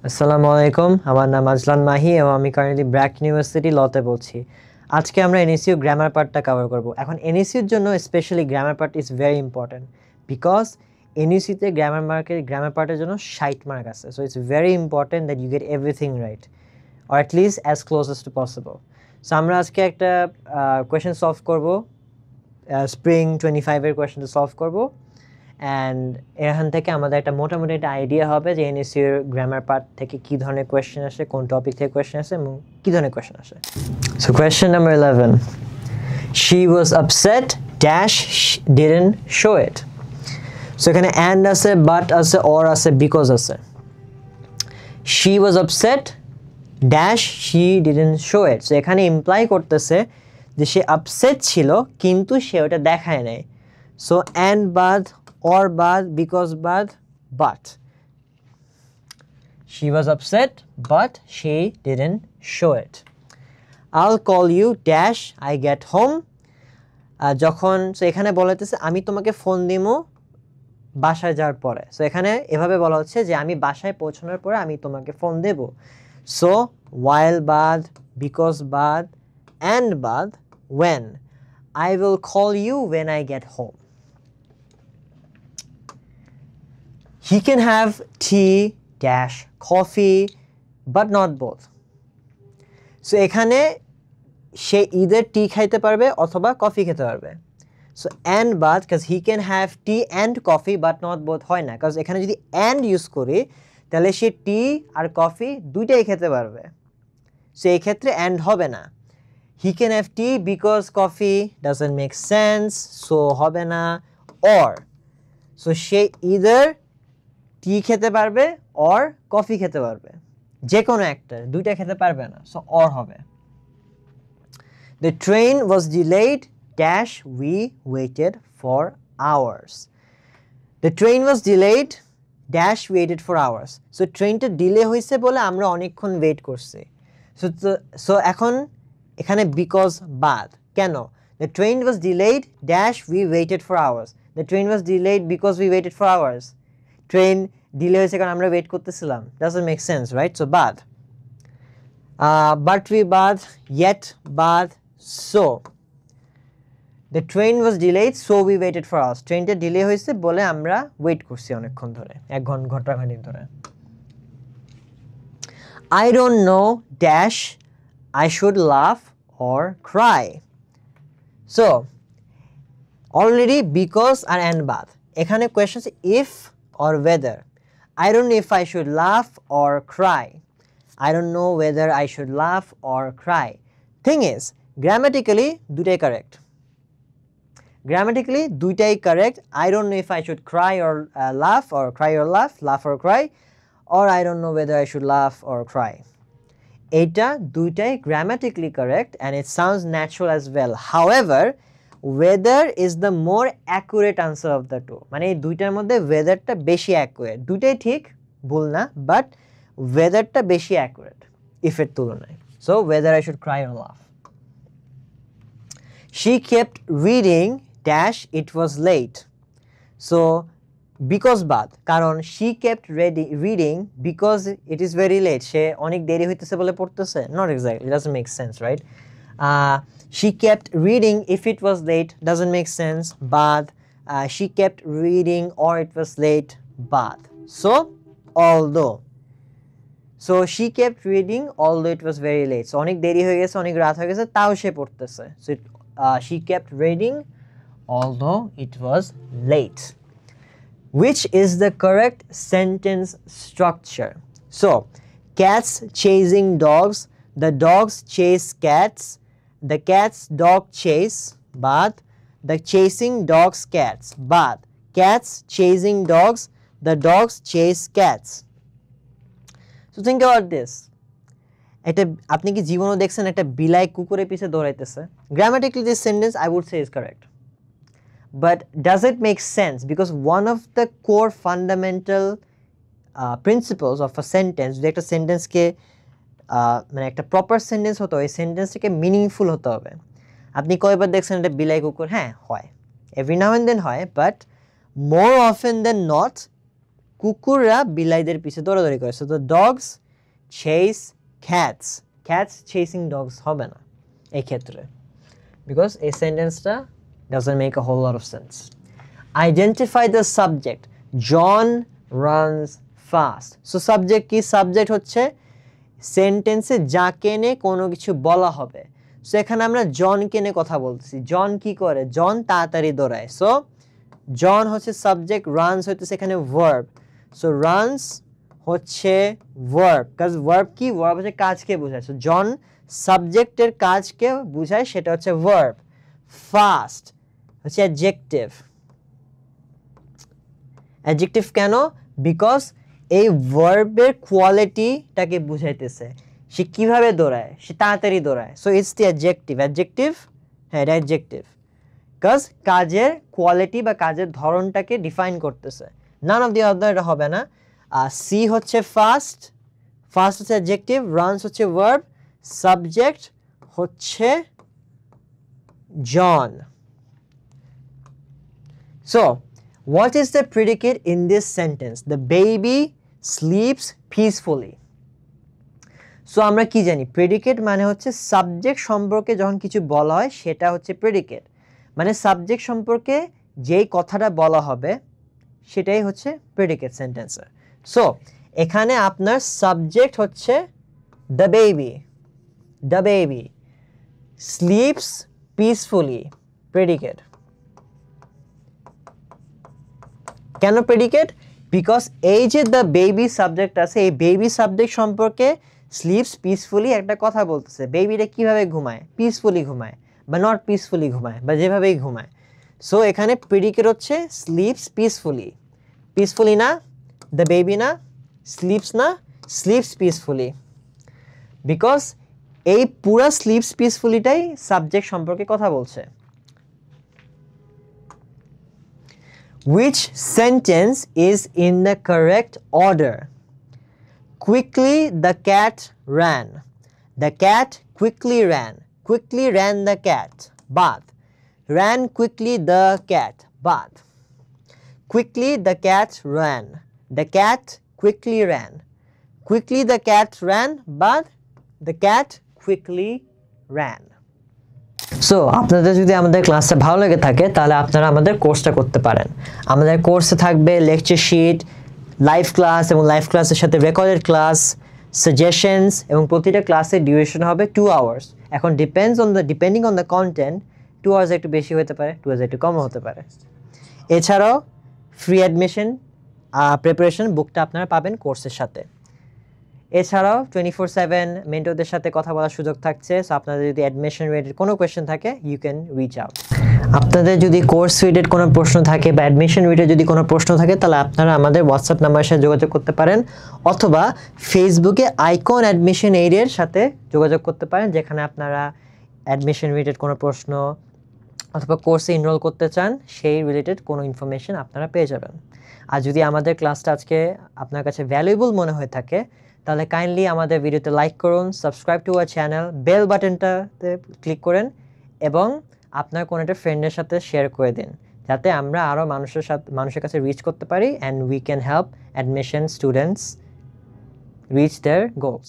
আসসালামু আলাইকুম, আমার নাম আজলান মাহি এবং আমি কারেন্টলি ব্র্যাক ইউনিভার্সিটি লতে বলছি। আজকে আমরা এনএসইউ গ্রামার পার্টটা কভার করব। এখন এনএসইউর জন্য specially grammar part is very important because এনইউসিতে গ্রামার পার্টের জন্য 60 মার্ক আছে। So it's very important that you get everything right or at least as closest to possible. সো আমরা আজকে একটা কোয়েশ্চেন সলভ করব, স্প্রিং 25-এর কোয়েশ্চেনটা সলভ করব অ্যান্ড এখান থেকে আমাদের একটা মোটামুটি একটা আইডিয়া হবে যে এনএসইউর গ্রামার পার্ট থেকে কী ধরনের কোয়েশ্চেন আসে, কোন টপিক থেকে কোয়েশ্চেন আসে এবং কী ধরনের কোয়েশ্চেন আসে। So question number 11, she was upset dash didn't show it. So এখানে অ্যান্ড আছে, বাট আছে, অর আছে, বিকজ আছে। She was upset dash she didn't show it. So এখানে ইমপ্লাই করতেছে যে সে আপসেট ছিল কিন্তু সে ওটা দেখায় নাই। সো অ্যান্ড বাদ, or bad, because bad, but she was upset but she didn't show it. I'll call you dash I get home. যখন সো এখানে বলাতেছে আমি তোমাকে ফোন দিমু বাসায় যাওয়ার পরে। সো এখানে এভাবে বলা হচ্ছে যে আমি বাসায় পৌঁছানোর পরে আমি তোমাকে ফোন দেব। So while bad, because bad, and bad, when I will call you when I get home. He can have tea dash coffee but not both. So এখানে সে either tea খাইতে পারবে অথবা কফি খেতে পারবে। So and but because he can have tea and coffee but not both হয় না, কারণ এখানে যদি and ইউজ করি তাহলে সে টি আর কফি দুইটাই খেতে পারবে। সো এই ক্ষেত্রে and হবে না। He can have tea because coffee doesn't make sense, so হবে না। or so সে either টি খেতে পারবে অর কফি খেতে পারবে, যে কোনো একটা, দুইটা খেতে পারবে না। সো অর হবে। The train was delayed dash we waited for hours. The train was delayed dash waited for hours. So ট্রেনটা ডিলে হয়েছে বলে আমরা অনেকক্ষণ ওয়েট করছি। সো এখন এখানে বিকজ বাদ কেন? The train was delayed dash we waited for hours. The train was delayed because we waited for hours. Train delay হয়েছে কারণ আমরা ওয়েট করতেছিলাম। Doesn't make sense, right? So বাদ। বাট উই বাদ, ইয়েট বাদ, so the train was delayed so we waited for hours. ট্রেনটা delay হয়েছে বলে আমরা ওয়েট করছি অনেকক্ষণ ধরে, 1 ঘন্টা খানিক ধরে। I don't know dash I should laugh or cry. So already because আর অ্যান্ড বাদ। এখানে question if or whether. I don't know if I should laugh or cry. I don't know whether I should laugh or cry. Thing is, grammatically দুইটাই correct. Grammatically দুইটাই correct. I don't know if I should cry or laugh or cry or laugh or cry, or I don't know whether I should laugh or cry. এটা দুইটাই grammatically correct and it sounds natural as well. However, weather is the more accurate answer of the two. মানে এই দুইটার মধ্যে weatherটা বেশি accurate. দুইটাই ঠিক, ভুল না, but weatherটা বেশি accurate if এর তুলনায়। So whether I should cry or laugh. She kept reading dash it was late. So because বাদ, কারণ she kept reading because it is very late. সে অনেক দেরি হইতেছে বলে পড়তেছে? Not exactly, it doesn't make sense, right? She kept reading if it was late, doesn't make sense, but she kept reading or it was late, but. So although. So she kept reading although it was very late. So অনেক দেরি হয়ে গেছে, অনেক রাত হয়ে গেছে, তাও সে পড়তেছে। So she kept reading although it was late. Which is the correct sentence structure? So cats chasing dogs, the dogs chase cats, the cats dog chase, but the chasing dogs cats, but cats chasing dogs, the dogs chase cats. So think about this. এটা আপনি কি জীবনও দেখছেন একটা বিলাই কুকুরের পিছে দৌড়াইতেছে? Grammatically this sentence I would say is correct. But does it make sense? Because one of the core fundamental principles of a sentence, যদি একটা সেন্টেন্সকে মানে একটা প্রপার সেন্টেন্স হতে হয়, সেন্টেন্সটাকে মিনিংফুল হতে হবে। আপনি কয়বার দেখছেন এটা বিলাই কুকুর? হ্যাঁ হয়, এভরি নাও অ্যান্ড দেন হয়, but more often than not কুকুররা বিলাইদের পিছে দৌড়াদৌড়ি করে। So the dogs chase cats. Cats chasing dogs হবে না এই ক্ষেত্রে, বিকজ এই সেন্টেন্সটা doesn't make a whole lot of sense. Identify the subject. John runs fast. So subject কি? সাবজেক্ট হচ্ছে সেন্টেন্সে যাকে নিয়ে কোনো কিছু বলা হবে। সো এখানে আমরা জনকে নিয়ে কথা বলতেছি। জন কি করে? জন তাড়াতাড়ি দৌড়ায়। সো জন হচ্ছে সাবজেক্ট, রানস হচ্ছে এখানে ভার্ব। সো রানস হচ্ছে ভার্ব, কাজ ভার্ব কি? ভার্ব হচ্ছে কাজকে বোঝায়। সো জন সাবজেক্টের কাজকে বোঝায়, সেটা হচ্ছে ভার্ব। ফাস্ট হচ্ছে অ্যাডজেক্টিভ। অ্যাডজেক্টিভ কেন? বিকজ এই ভার্বের কোয়ালিটিটাকে বুঝাইতেছে। সে কিভাবে দৌড়ায়? সে তাড়াতাড়ি দৌড়ায়। So it's the adjective. Adjective, হ্যাঁ এটা অ্যাডজেক্টিভ, বিকজ কাজের কোয়ালিটি বা কাজের ধরনটাকে ডিফাইন করতেছে। নান অফ দি আদার এটা হবে না। সি হচ্ছে ফাস্ট, ফাস্ট হচ্ছে অ্যাডজেক্টিভ, রানস হচ্ছে ভার্ব, সাবজেক্ট হচ্ছে John. So what is the predicate in this sentence? The baby sleeps peacefully. So আমরা কি জানি? প্রেডিকেট মানে হচ্ছে সাবজেক্ট সম্পর্কে যখন কিছু বলা হয় সেটা হচ্ছে প্রেডিকেট। মানে সাবজেক্ট সম্পর্কে যেই কথাটা বলা হবে সেটাই হচ্ছে প্রেডিকেট সেন্টেন্সের। সো এখানে আপনার সাবজেক্ট হচ্ছে the baby. The baby sleeps peacefully, predicate. কেন প্রেডিকেট? বিকজ এই যে দ্য বেবি সাবজেক্ট আছে, এই বেবি সাবজেক্ট সম্পর্কে স্লিপস পিসফুলি একটা কথা বলতেছে। বেবিটা কিভাবে ঘুমায়? পিসফুলি ঘুমায়, বা নট পিসফুলি ঘুমায়, বা যেভাবেই ঘুমায়। সো এখানে প্রেডিকেট হচ্ছে স্লিপস পিসফুলি। পিসফুলি না, দ্য বেবি না, স্লিপস না, স্লিপস পিসফুলি। বিকজ এই পুরা স্লিপস পিসফুলিটাই সাবজেক্ট সম্পর্কে কথা বলছে। Which sentence is in the correct order? Quickly the cat ran. The cat quickly ran. Quickly ran the cat. But ran quickly the cat. But quickly the cat ran. The cat quickly ran. Quickly the cat ran, but the cat quickly ran. So আপনাদের যদি আমাদের ক্লাসটা ভালো লেগে থাকে তাহলে আপনারা আমাদের কোর্সটা করতে পারেন। আমাদের কোর্সে থাকবে লেকচার শিট, লাইভ ক্লাস এবং লাইভ ক্লাসের সাথে রেকর্ডেড ক্লাস, সাজেশনস, এবং প্রতিটা ক্লাসের ডিউরেশন হবে 2 আওয়ার্স। এখন depending on the content 2 hours একটু বেশি হতে পারে, 2 আওয়ার্স একটু কমও হতে পারে। এছাড়াও ফ্রি অ্যাডমিশন প্রিপারেশন বুকটা আপনারা পাবেন কোর্সের সাথে। এছাড়াও 24/7 মেন্টরদের সাথে কথা বলার সুযোগ থাকছে। সো আপনাদের যদি অ্যাডমিশন রিলেটেড কোনো কোয়েশ্চেন থাকে ইউ ক্যান রিচ আউট। আপনাদের যদি কোর্স রিলেটেড কোনো প্রশ্ন থাকে বা অ্যাডমিশন রিলেটেড যদি কোনো প্রশ্ন থাকে তাহলে আপনারা আমাদের হোয়াটসঅ্যাপ নাম্বারের সাথে যোগাযোগ করতে পারেন, অথবা ফেসবুকে আইকন অ্যাডমিশন এইডের সাথে যোগাযোগ করতে পারেন, যেখানে আপনারা অ্যাডমিশন রিলেটেড কোনো প্রশ্ন অথবা কোর্সে এনরোল করতে চান সেই রিলেটেড কোনো ইনফরমেশন আপনারা পেয়ে যাবেন। আর যদি আমাদের ক্লাসটা আজকে আপনার কাছে ভ্যালুয়েবল মনে হয়ে থাকে তাহলে কাইন্ডলি আমাদের ভিডিওতে লাইক করুন, subscribe to our channel, bell বাটনটাতে ক্লিক করেন এবং আপনার কোনো একটা ফ্রেন্ডের সাথে শেয়ার করে দিন, যাতে আমরা আরও মানুষের কাছে রিচ করতে পারি and we can help admission students reach their goals.